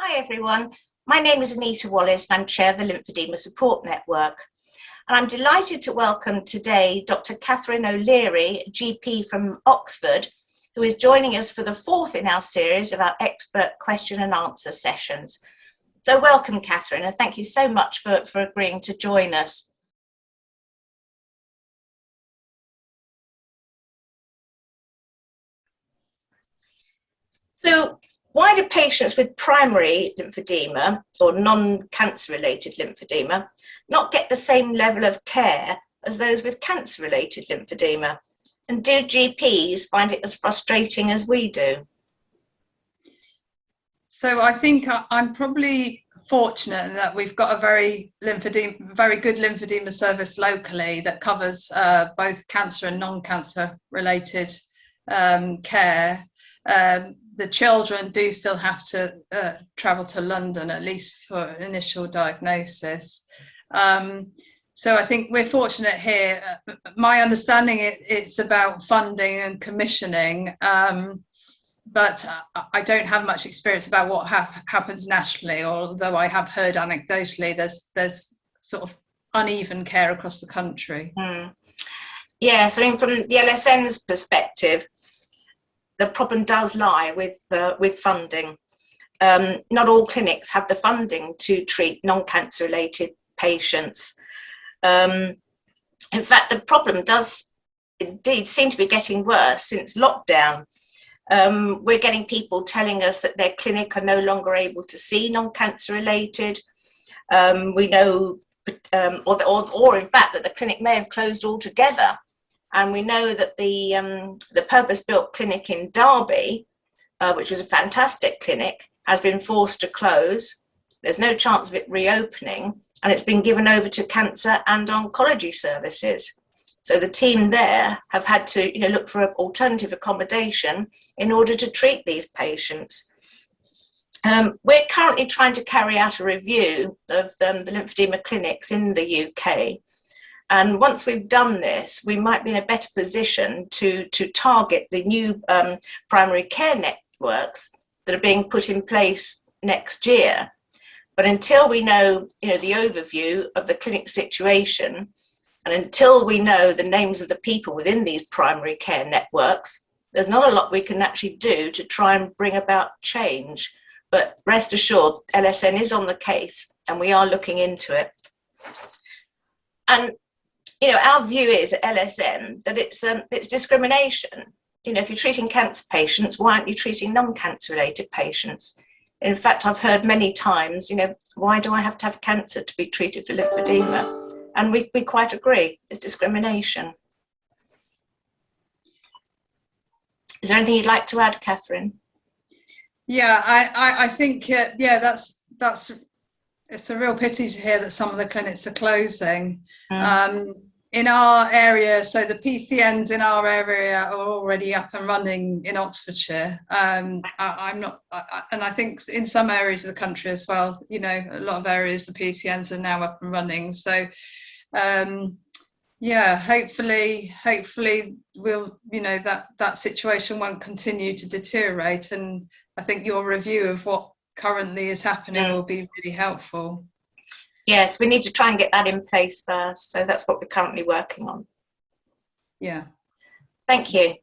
Hi everyone, my name is Anita Wallace and I'm Chair of the Lymphedema Support Network. And I'm delighted to welcome today Dr. Catherine O'Leary, GP from Oxford, who is joining us for the fourth in our series of our expert question and answer sessions. So welcome Catherine, and thank you so much for agreeing to join us. So why do patients with primary lymphedema or non-cancer related lymphedema not get the same level of care as those with cancer related lymphedema? And do GPs find it as frustrating as we do? So I think I'm probably fortunate that we've got a very good lymphedema service locally that covers both cancer and non-cancer related care. The children do still have to travel to London, at least for initial diagnosis. So I think we're fortunate here. My understanding it's about funding and commissioning, but I don't have much experience about what happens nationally, although I have heard anecdotally there's sort of uneven care across the country. Yes, I mean, from the LSN's perspective, the problem does lie with funding. Not all clinics have the funding to treat non-cancer related patients. In fact, the problem does indeed seem to be getting worse since lockdown. We're getting people telling us that their clinic are no longer able to see non-cancer related. We know, or in fact, that the clinic may have closed altogether. And we know that the purpose-built clinic in Derby, which was a fantastic clinic, has been forced to close. There's no chance of it reopening, and it's been given over to cancer and oncology services. So the team there have had to look for an alternative accommodation in order to treat these patients. We're currently trying to carry out a review of the lymphedema clinics in the UK. And once we've done this, we might be in a better position to target the new primary care networks that are being put in place next year. But until we know, the overview of the clinic situation, and until we know the names of the people within these primary care networks, there's not a lot we can actually do to try and bring about change. But rest assured, LSN is on the case and we are looking into it. And our view is at LSN that it's discrimination. If you're treating cancer patients, why aren't you treating non-cancer related patients? In fact, I've heard many times, why do I have to have cancer to be treated for lymphedema? And we quite agree, it's discrimination. Is there anything you'd like to add, Catherine? Yeah, I think, it's a real pity to hear that some of the clinics are closing. In our area, so the PCNs in our area are already up and running in Oxfordshire. And I think in some areas of the country as well, a lot of areas the PCNs are now up and running. So yeah, hopefully we'll, that situation won't continue to deteriorate. And I think your review of what currently is happening will be really helpful. Yes, we need to try and get that in place first. So that's what we're currently working on. Yeah. Thank you.